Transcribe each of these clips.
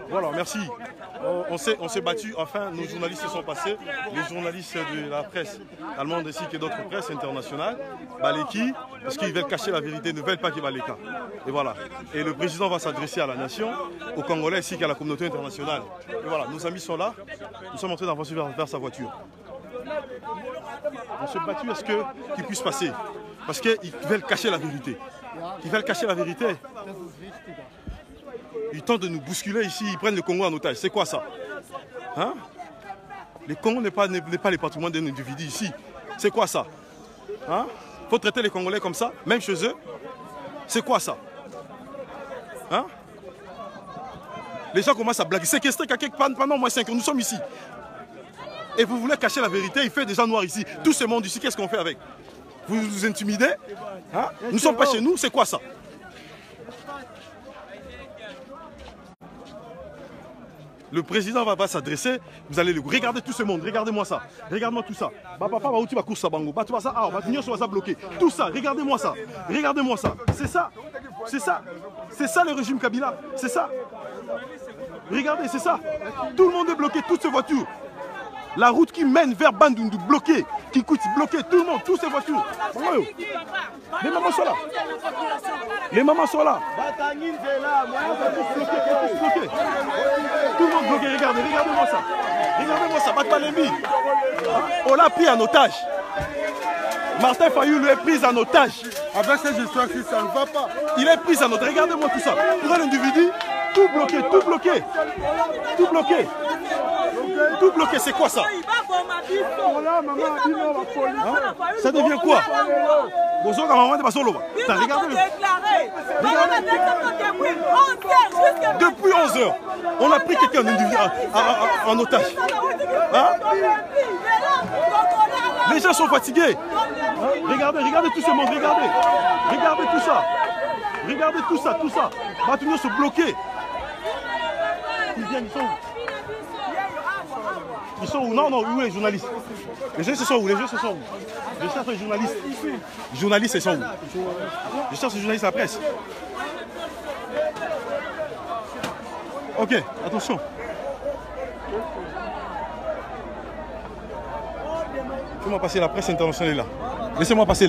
Voilà, merci. On s'est battu, enfin nos journalistes se sont passés, les journalistes de la presse allemande ainsi que d'autres presses internationales, Baleki, parce qu'ils veulent cacher la vérité, ne veulent pas qu'il y ait Baleka. Et voilà. Et le président va s'adresser à la nation, aux Congolais ainsi qu'à la communauté internationale. Et voilà, nos amis sont là, nous sommes en train d'avancer vers sa voiture. On s'est battu à ce qu'il puisse passer, parce qu'ils veulent cacher la vérité. Ils veulent cacher la vérité. Ils tentent de nous bousculer ici, ils prennent le Congo en otage. C'est quoi ça, hein? Le Congo n'est pas le patrimoine d'un individu ici. C'est quoi ça, hein? Faut traiter les Congolais comme ça, même chez eux. C'est quoi ça, hein? Les gens commencent à blaguer. Séquestrer quelqu'un pendant au moins 5 ans. Nous sommes ici. Et vous voulez cacher la vérité. Il fait déjà noir ici. Tout ce monde ici, qu'est-ce qu'on fait avec? Vous nous intimidez, hein? Nous ne sommes pas chez nous. C'est quoi ça? Le président va s'adresser, vous allez le regarder tout ce monde, regardez-moi ça, regarde-moi tout ça. Papa va où tu vas courir ça bango, tu vas ça, ah, va bloquer. Tout ça, regardez-moi ça, regardez-moi ça. C'est ça, c'est ça, c'est ça le régime Kabila, c'est ça. Regardez, c'est ça. Tout le monde est bloqué, toutes ces voitures. La route qui mène vers Bandundu bloquée, qui coûte bloquée, tout le monde, toutes ces voitures. Les mamans sont là. Les mamans sont là. Tout le monde bloqué, regardez-moi ça. Regardez-moi ça, Batalembi. On l'a pris en otage. Martin Fayulu est pris en otage. Avec ces histoires-ci, ça ne va pas. Il est pris en otage. Regardez-moi tout ça. Pour un individu, tout bloqué, tout bloqué. Tout bloqué. Tout bloqué, c'est quoi ça? Ça devient quoi? Regardez depuis 11 h, on a pris quelqu'un en otage. Hein? Les gens sont fatigués. Regardez tout ce monde, regardez. Regardez tout ça. Regardez tout ça, tout ça. Bâtiments sont bloqués. Ils sont où? Non, où les journalistes? Les gens, ce sont où? Je cherche les journalistes. Les journalistes, ils sont où? Je cherche les journalistes à la presse. Ok, attention. Laissez-moi passer, la presse internationale est là. Laissez-moi passer.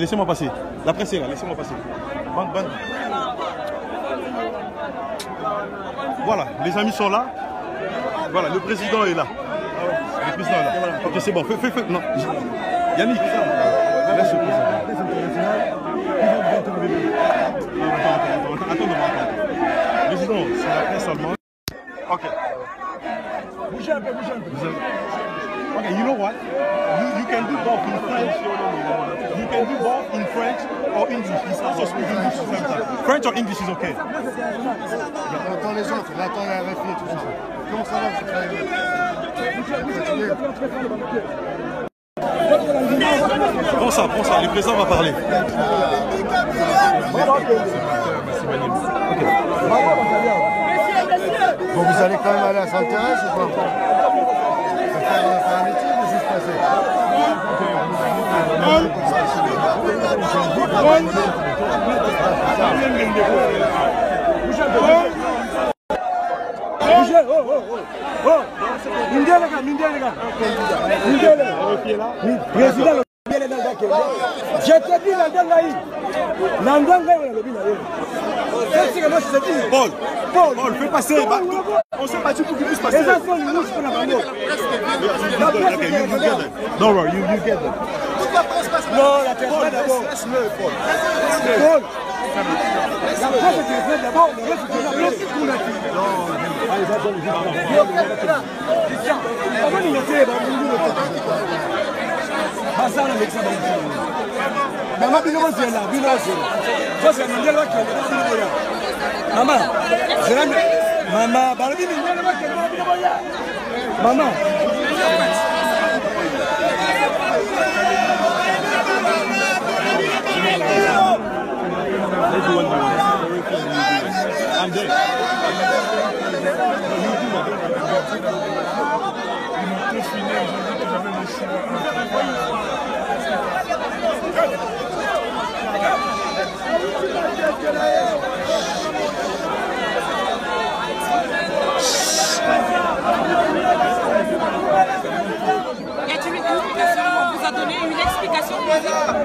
La presse est là, laissez-moi passer. Bande. Voilà, les amis sont là. Voilà, le président est là. Le président est là. Ok, c'est bon. Fais. Non. Yannick, laisse le président. Attends. Président, c'est la presse allemande. Ok. Bougez un peu. Okay, you know what? You can do both in French. You can do both in French or English. It's also speaking English sometimes. French or English is okay. Attends les autres, attends la RFI et tout ça. Comment ça va, Prends ça, le président va parler. Bon, vous allez quand même aller à Saint-Thérèse ou quoi? Faire un meeting ou juste passer? Paul, fais passer. On s'est battu pour qu'il puisse passer. Don't worry, you get them. Non, la personne d'abord. Laisse-le, Paul. La presse est d'abord, le reste est bloqué pour la fille. Maman.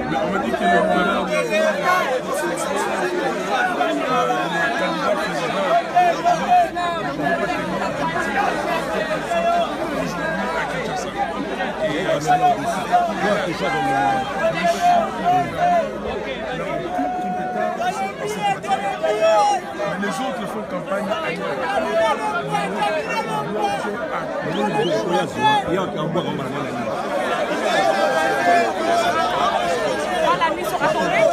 Mais on m'a dit que le gouverneur de la ville, les candidats présidents ne veut pas tenir un meeting aujourd'hui à Kinshasa. Et c'est la décision. Mais les autres font campagne ailleurs. La nuit sera tombée.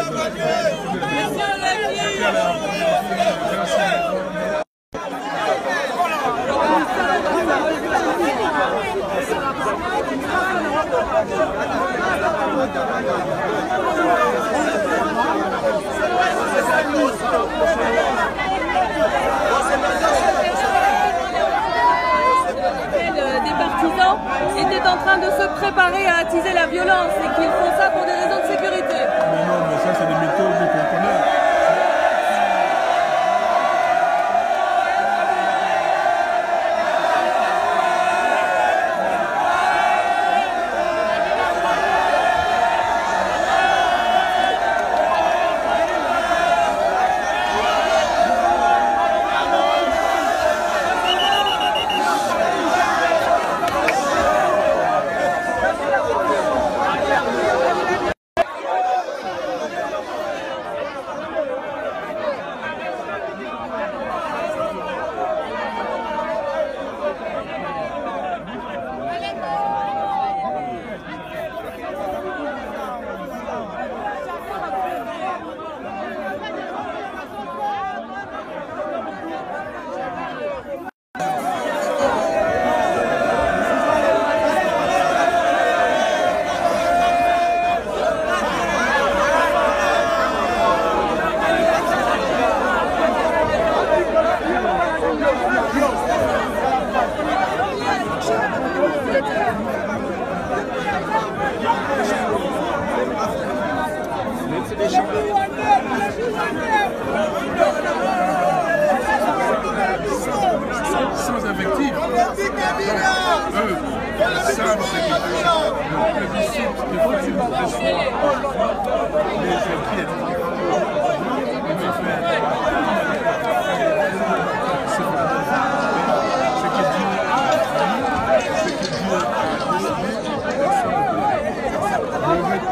Des partisans étaient en train de se préparer à attiser la violence et qu'ils font ça pour des raisons de sécurité. Mais non, mais ça c'est des méthodes qu'on connaît. Sans invective. Eux savent ce qu'ils font. Le plébiscite de Fayou reçoit les inquiètes. Il veut faire ce que Dieu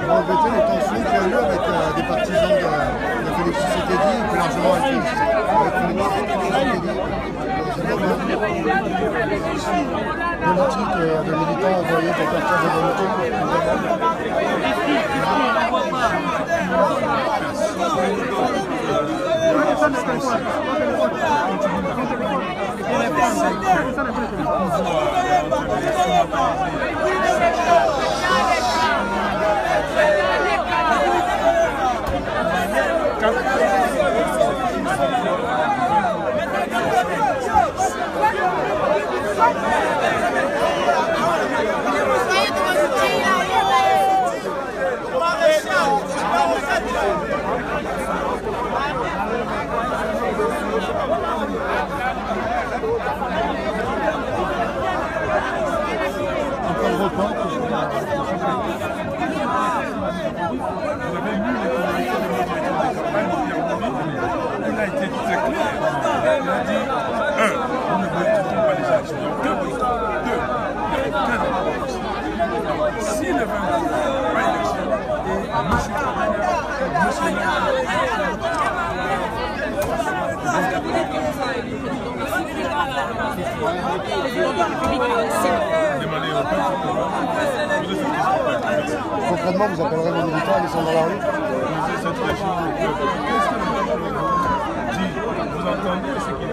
Vous regrettez les tensions qu'il y a eu avec des partisans de Félix Tshisekedi et plus largement avec Félix Tshisekedi. Politique et de militants envoyés pour faire taire il a été très clair. Il a dit, 1, on ne boycottons pas les élections. Il n'y a aucun boycott. 2, il n'y a aucun boycott. Si le 20 pas élection, et demandez au peuple concrètement, vous appellerez les militants à descendre dans la rue? c'est très chaud. Qu'est-ce que le peuple dit? Vous entendez ce qu'il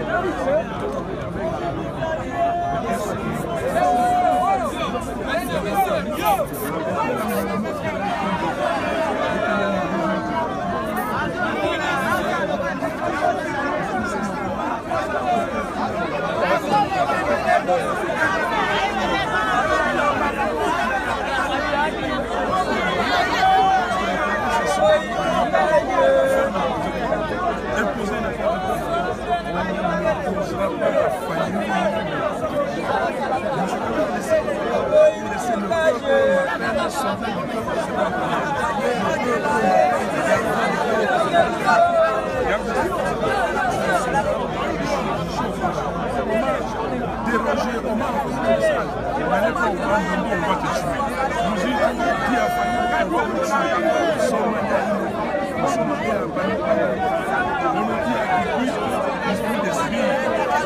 imposer la forme on ne sera pas failli. Laisser le peuple, sauver le peuple, c'est pas Déranger, on m'a envoyé un message. On n'allait pas au Grand Dondo, on va te tuer. Nous dit, qui a failli, on va te tuer. Nous sommes allés à Bani. On nous dit à Kikui, ils ont mis des civils.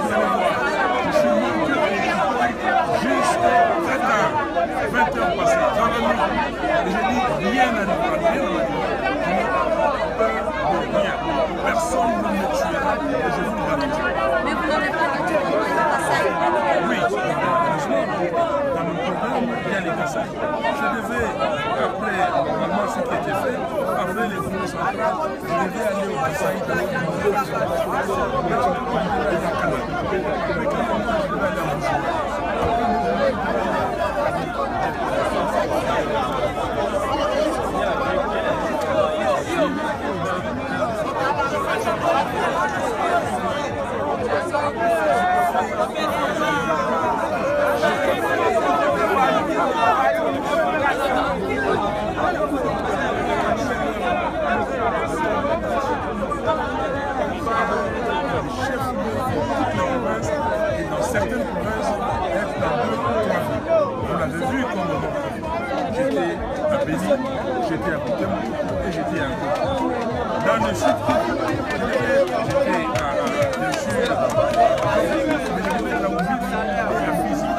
Vous allez voir. Je suis monté dans l'équipe jusqu'à 20 heures passées dans la nuit. Et j'ai dit, rien n'arrivera, rien n'arrivera. Je n'ai pas peur de rien. Personne ne me tuera et je vous le garantis. Mais vous n'avez pas du tout envoyé le Kassai. Oui, dans mon programme, il y a les Kassai. Je devais, après normalement ce qui était fait, après les fonds centrales, je devais aller au Kassai dans le certaines provinces, être dans 2 ou 3 villes. Vous l'avez vu comme au Nord. J'étais à Béni, j'étais à Boutem et j'étais à Gauche. Dans le sud, j'étais à le sud, mais j'étais là où vit la physique.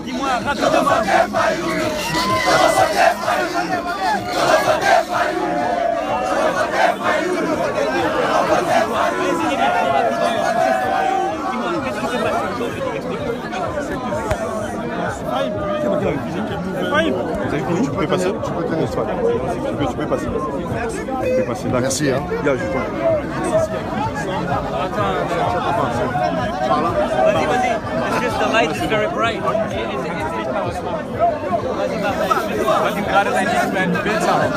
Dis-moi rapidement. Vous avez fini, tu peux passer. Tu peux tenir ça. Tu peux passer. Tu peux passer. Merci. Hein. Là, je crois. Vas-y. It's just the light is very bright. Vas-y, gerade dein Licht, Bild haben.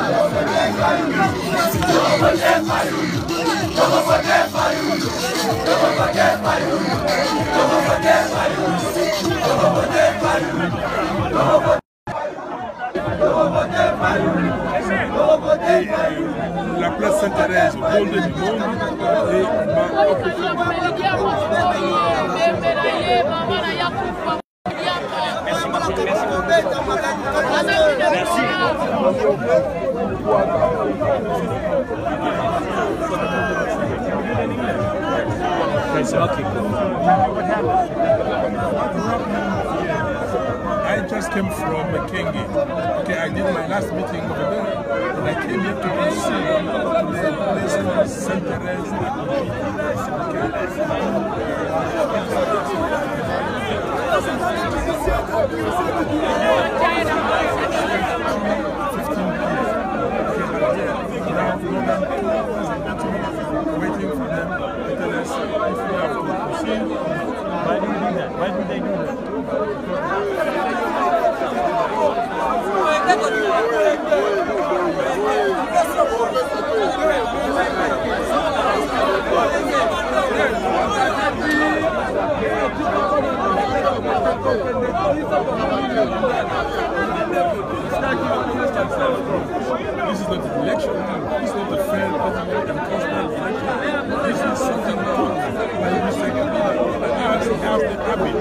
Et la place Sainte-Thérèse, monde du monde, et I just came from Kengi. Okay, I did my last meeting over there, and I came here to see the place called Sainte-Thérèse. Waiting for them to tell us if we have to proceed. Why do you do that? Why do they do that? This is not an election. This is not a fair, open, and transparent election. This is something that we say as the happy.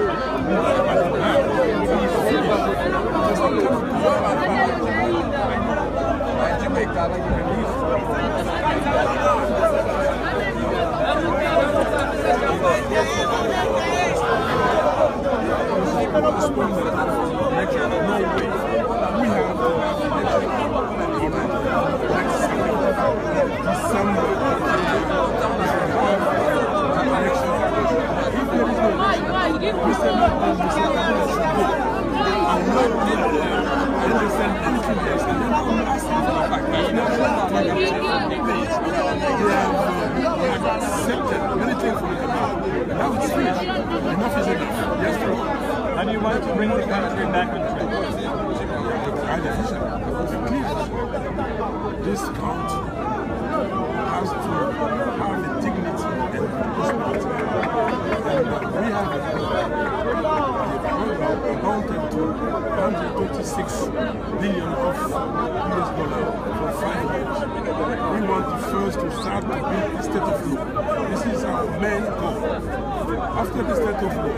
But This country has to have a dignity and prosperity. And we have amounted to 126 billion of US dollars for 5 years. We want to first to start to build the state of law. This is our main goal. After the state of law,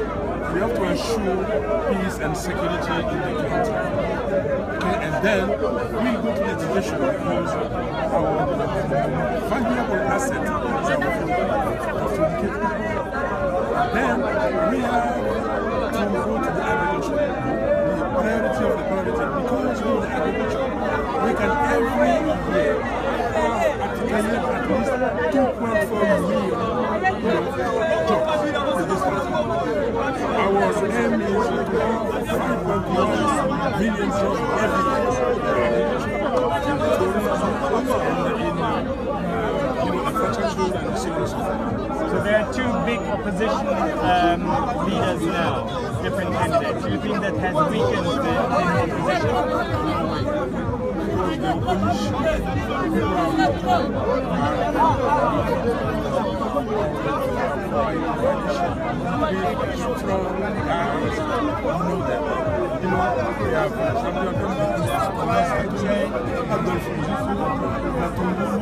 we have to ensure peace and security in the country. Okay, and then we go to education because our valuable asset is our education. And then we have to go to the agriculture. The priority of the priority, because we the agriculture, we can every year create at least 2.4 million jobs in this country. Our aim is to have 5.1 million jobs every year in infrastructure and security. So there are two big opposition leaders now, different candidates. Do you think that has weakened the opposition? Strong guys, you know that. You know, we have some of them, Adolfo Zifu, Natungulu,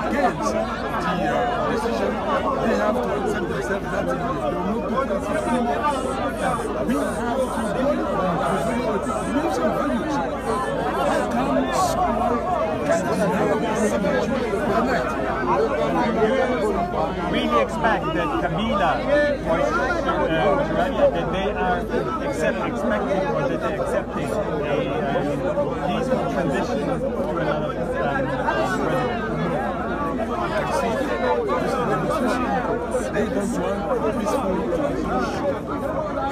against the decision, they have to accept themselves that they will not do that anymore. We have to believe some values. How come someone can really expect that Kabila or that they are expecting or that they're accepting a peaceful transition to another president? They don't want a peaceful transition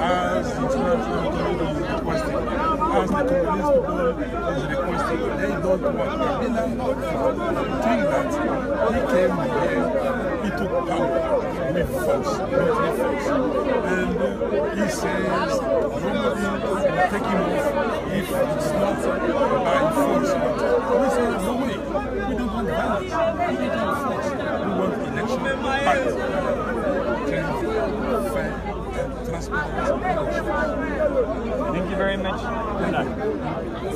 as the international community is requesting, as the Congolese people is requesting. They don't want Kabila to think that he came here, he took power with force, military force. And he says nobody will take him off if it's not by force. We say no way, we don't want violence, we don't want force. We want election parties. Fair and transparent election. Thank you very much.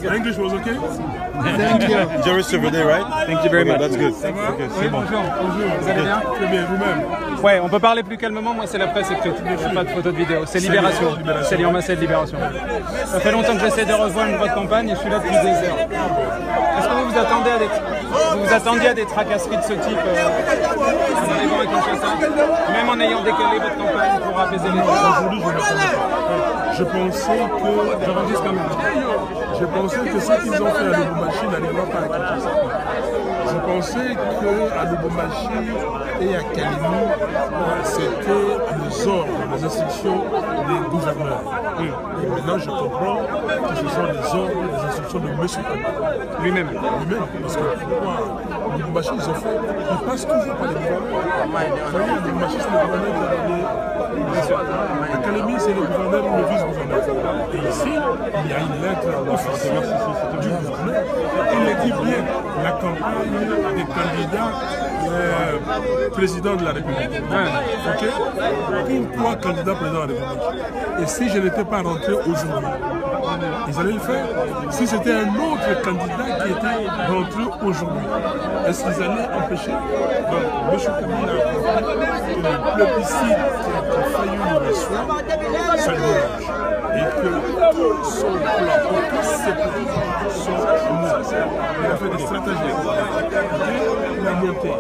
Your English was okay? Thank you. Jerry Surveillé, right? Thank you very much. That's good. Ça va? Okay, Oui, c'est bon. bonjour. Bonjour. Vous allez bien? Très bien, vous-même? Ouais, on peut parler plus calmement. Moi, c'est la presse écrite. Je fais pas de photos de vidéo. C'est Libération. C'est Lyon Massé de Libération. Ça fait longtemps que j'essaie de rejoindre votre campagne et je suis là depuis des heures. Est-ce que vous vous attendiez à des tracasseries de ce type en arrivant à Kinshasa, même en ayant décalé votre campagne pour apaiser les gens? Aujourd'hui, je ne m'attendais pas. Je pensais que... J'enregistre quand même. Je pensais que ce qu'ils ont fait à Lubumbashi n'arrivera pas à Kinshasa. Je pensais qu'à Lubumbashi et à Kalimi, c'était les ordres, les instructions des gouverneurs. Et maintenant, je comprends que ce sont les ordres, les instructions de M. Kabila. Lui-même. Lui-même. Parce que pourquoi Lubumbashi, ils ont fait, ils passent toujours par les gouverneurs. Vous voyez, Lubumbashi, c'est le gouverneur qui a donné. À Kalimi, c'est le gouverneur ou le vice-gouverneur. Et ici, il y a une lettre officielle du gouverneur. Il le dit bien, la campagne des candidats président de la République. Okay? Pourquoi candidat président de la République? Et si je n'étais pas rentré aujourd'hui, ils allaient le faire. Si c'était un autre candidat qui était rentré aujourd'hui, est-ce qu'ils allaient empêcher? Donc, M. Kabila a compris que le plébiscite qui a failli nous reçoit, ça le dérange. Et que tout son plan, tous ses plans sont Il a fait des stratégies. Il a monté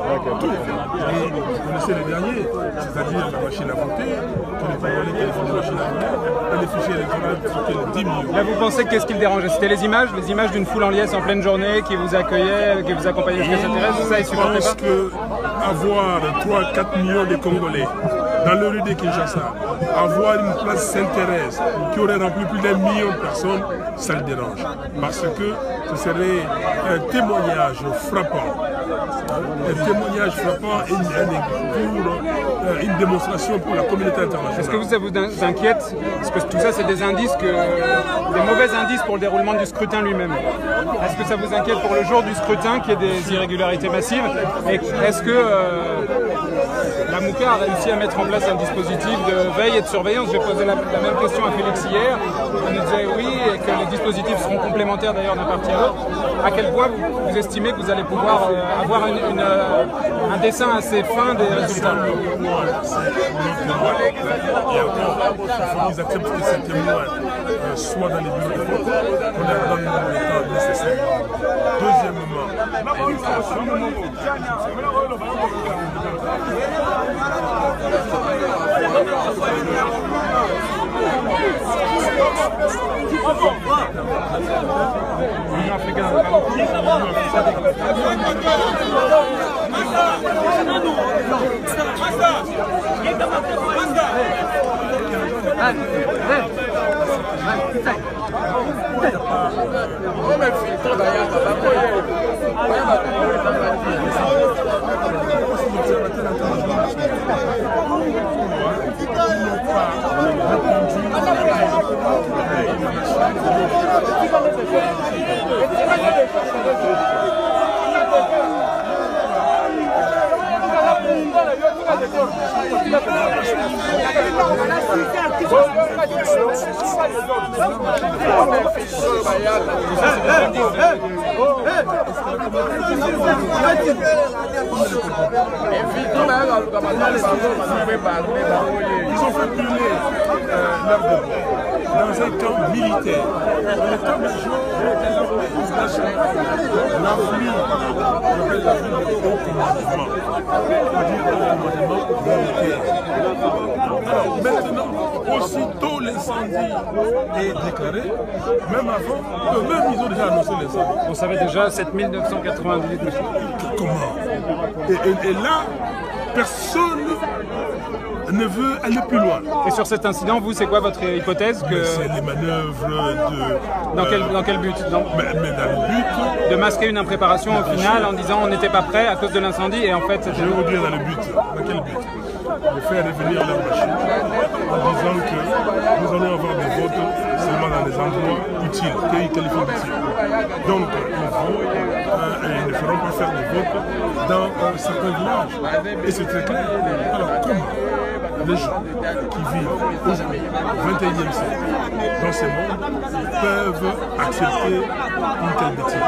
tout. Et vous connaissez les derniers, c'est-à-dire la machine à voter, tous les Congolais qui font des machines à voter, et les fichiers électoraux qui sont 10 millions. Là, vous pensez qu'est-ce qui le dérangeait? C'était les images d'une foule en liesse en pleine journée qui vous accueillait, qui vous accompagnait jusqu'à cette terrasse, ça, il supportait pas? Je pense qu'avoir 3-4 millions de Congolais dans le rue de Kinshasa, avoir une place Sainte-Thérèse qui aurait rempli plus d'1 million de personnes, ça le dérange. Parce que ce serait un témoignage frappant. Un témoignage frappant et une démonstration pour la communauté internationale. Est-ce que ça vous inquiète? Parce que tout ça, c'est des indices, des mauvais indices pour le déroulement du scrutin lui-même. Est-ce que ça vous inquiète pour le jour du scrutin qu'il y ait des irrégularités massives? Et est-ce que la Mouka a réussi à mettre en place un dispositif de veille et de surveillance? J'ai posé la même question à Félix hier. Il nous disait oui, et que les dispositifs seront complémentaires d'ailleurs d'un parti à l'autre. À quel point vous estimez que vous allez pouvoir avoir un dessin assez fin des résultats? Et encore, il faut qu'ils acceptent que ces témoins soient dans les bureaux de vote, qu'on leur donne le temps nécessaire. Deuxièmement, ils ont fait brûler leur devoir dans un camp militaire. Dans le camp militaire, l'avenue, on appelle l'avenue du haut commandement. C'est-à-dire le commandement militaire. Alors maintenant, aussitôt l'incendie est déclaré, même avant, eux-mêmes ils ont déjà annoncé l'incendie. On savait déjà 7998 machines. Comment? Et là, personne ne veut aller plus loin. Et sur cet incident, vous, c'est quoi votre hypothèse que... C'est les manœuvres de... Dans quel but? Mais dans le but... De masquer une impréparation au final en disant on n'était pas prêt à cause de l'incendie et en fait... Je vais vous dire dans le but. Dans quel but? De faire revenir leur machine en disant que nous allons avoir des votes seulement dans les endroits utiles, qu'ils qualifient d'utiles. Donc, ils ne feront pas faire des votes dans certains villages. Et c'est très clair. Alors, comment les gens qui vivent au 21e siècle dans ce monde peuvent accepter une telle bêtise?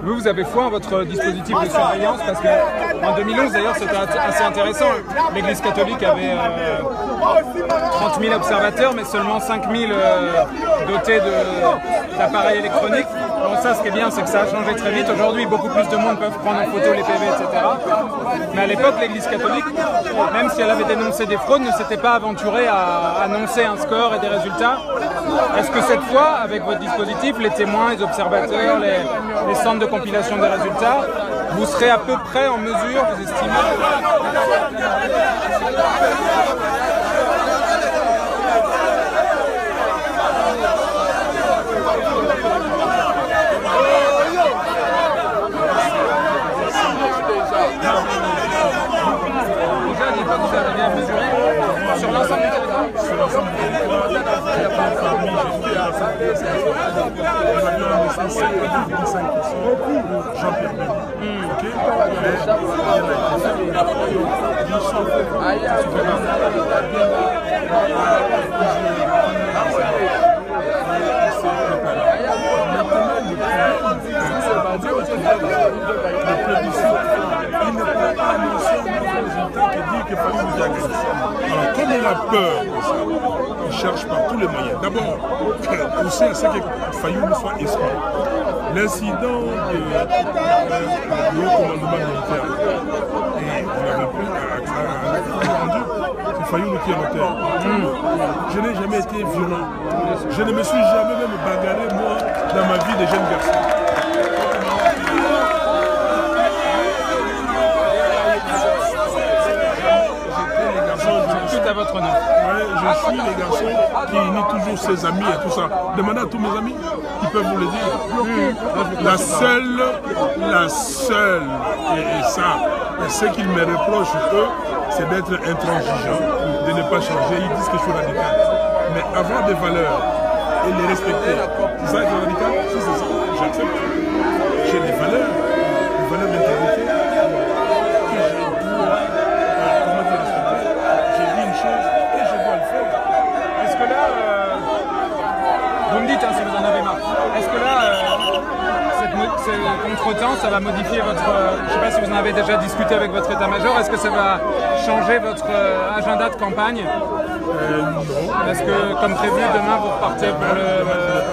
Vous avez foi en votre dispositif de surveillance parce qu'en 2011 d'ailleurs c'était assez intéressant. L'Église catholique avait 30 000 observateurs mais seulement 5 000 dotés d'appareils électroniques. Bon, ça, ce qui est bien, c'est que ça a changé très vite. Aujourd'hui, beaucoup plus de monde peuvent prendre en photo les PV, etc. Mais à l'époque, l'Église catholique, même si elle avait dénoncé des fraudes, ne s'était pas aventurée à annoncer un score et des résultats. Est-ce que cette fois, avec votre dispositif, les témoins, les observateurs, les centres de compilation des résultats, vous serez à peu près en mesure, vous estimez? Vous avez bien mesuré sur l'ensemble du territoire. Sur l'ensemble du territoire, il y a parmi Jean-Pierre Bemba. Ok? Le plébiscite, il ne peut pas annoncer un résultat qui dit que Fali nous a gagné. Alors, comme il a peur de ça, il cherche par tous les moyens. D'abord, aussi à ce que Fayoulou soit exclu. L'incident du haut commandement militaire, et vous l'avez pris rendu, c'est Fayoulou qui est l'auteur. Je n'ai jamais été violent. Je ne me suis jamais même bagarré, moi, dans ma vie de jeune garçon. À votre nom. Ouais, je suis les garçons qui unissent toujours ses amis et tout ça. Demandez à tous mes amis, ils peuvent vous le dire. La seule, et ça, et ce qu'ils me reprochent, eux, c'est d'être intransigeant, de ne pas changer. Ils disent que je suis radical. Mais avoir des valeurs et les respecter, c'est ça être radical? Si c'est ça, j'accepte. J'ai des valeurs d'intégrité. Vous me dites hein, si vous en avez marre. Est-ce que là, ce contre-temps, ça va modifier votre... je ne sais pas si vous en avez déjà discuté avec votre état-major. Est-ce que ça va changer votre agenda de campagne? Non. Est-ce que, comme prévu, demain, vous repartez pour le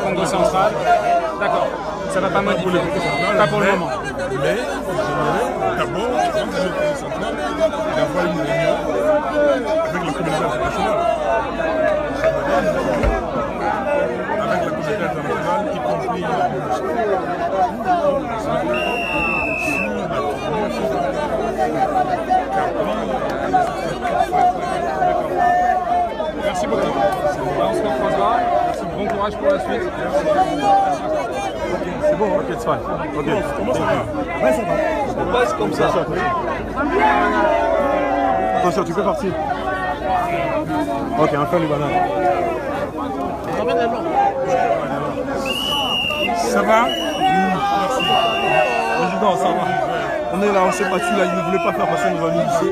Congo central? D'accord. Ça ne va pas modifier. Pas pour le moment. Mais j'aimerais d'abord, avant d'aller au Congo central, d'avoir une réunion avec la communauté internationale. Avec la communauté internationale, y compris la Merci beaucoup. On se reprendra. Bon courage pour la suite. C'est bon, ok, c'est fine. Ok. Comment ça va? Ouais, ça va. On passe comme ça. Attention, tu peux partir. Ok, on fait les bananes. Ça va? Merci. Président, ça va. On est là, on s'est battu là, il ne voulait pas faire passer nos amis ici.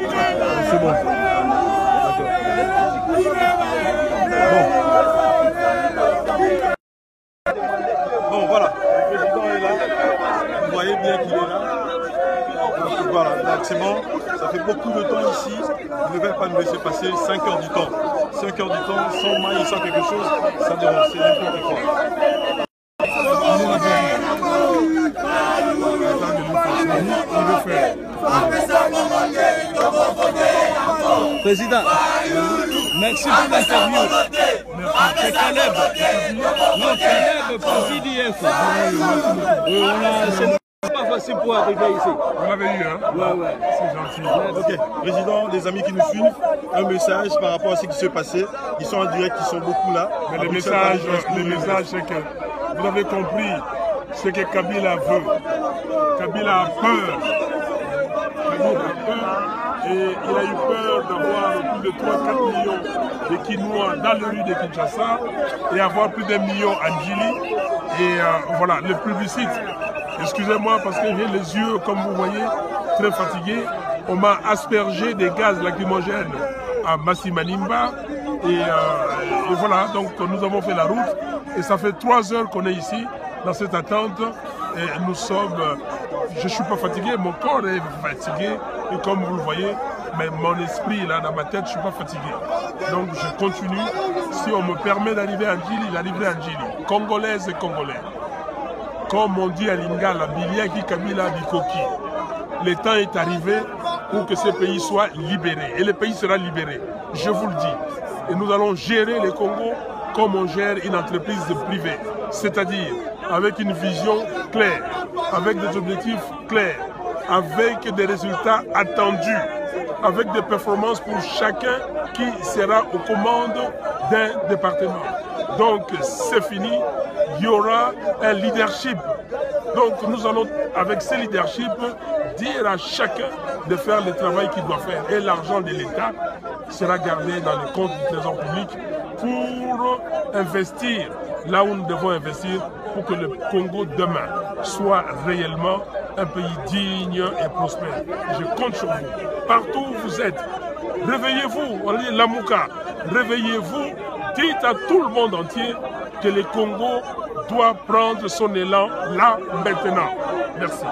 C'est bon. D'accord. Bon, voilà. Le président est là. Vous voyez bien qu'il est là. Donc voilà, c'est bon. Ça fait beaucoup de temps ici. Ils ne veulent pas nous laisser passer 5 heures du temps. 5 heures du temps, sans maille, sans quelque chose, ça dérange. C'est n'importe quoi. Président, merci pour l'interview. C'est Caleb. Non, Caleb, président d'IF. C'est pas facile pour arriver ici. Vous l'avez eu, hein? Ouais. C'est gentil. Ok, président, les amis qui nous suivent, un message par rapport à ce qui s'est passé. Ils sont en direct, ils sont beaucoup là. Mais le message, c'est que vous avez compris ce que Kabila veut. Kabila a peur. Et il a eu peur d'avoir plus de 3-4 millions de Kinois dans les rues de Kinshasa et avoir plus d'1 million à Njili. Et voilà, le plébiscite. Excusez-moi parce que j'ai les yeux, comme vous voyez, très fatigués. On m'a aspergé des gaz lacrymogènes à Massimanimba. Et voilà, donc nous avons fait la route. Et ça fait 3 heures qu'on est ici, dans cette attente. Et nous sommes... je ne suis pas fatigué, mon corps est fatigué. Et comme vous le voyez, mais mon esprit, là, dans ma tête, je ne suis pas fatigué. Donc je continue. Si on me permet d'arriver à Njili, j'arriverai à Njili. Congolaises et Congolais. Comme on dit à Lingala, Biliaki Kabila Bikoki. Le temps est arrivé pour que ce pays soit libéré. Et le pays sera libéré. Je vous le dis. Et nous allons gérer le Congo comme on gère une entreprise privée. C'est-à-dire avec une vision claire, avec des objectifs clairs, avec des résultats attendus, avec des performances pour chacun qui sera aux commandes d'un département. Donc c'est fini, il y aura un leadership. Donc nous allons, avec ce leadership, dire à chacun de faire le travail qu'il doit faire. Et l'argent de l'État sera gardé dans le compte du Trésor public pour investir là où nous devons investir pour que le Congo demain soit réellement un pays digne et prospère. Je compte sur vous. Partout où vous êtes, réveillez-vous, on dit Lamouka, réveillez-vous, dites à tout le monde entier que le Congo doit prendre son élan là, maintenant. Merci.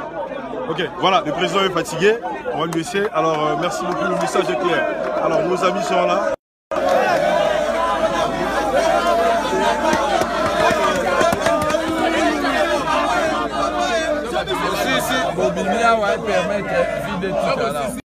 Ok, voilà, le président est fatigué, on va le laisser. Alors, merci beaucoup, le message est clair. Alors, nos amis sont là. Bobimia va permettre de tout à l'heure.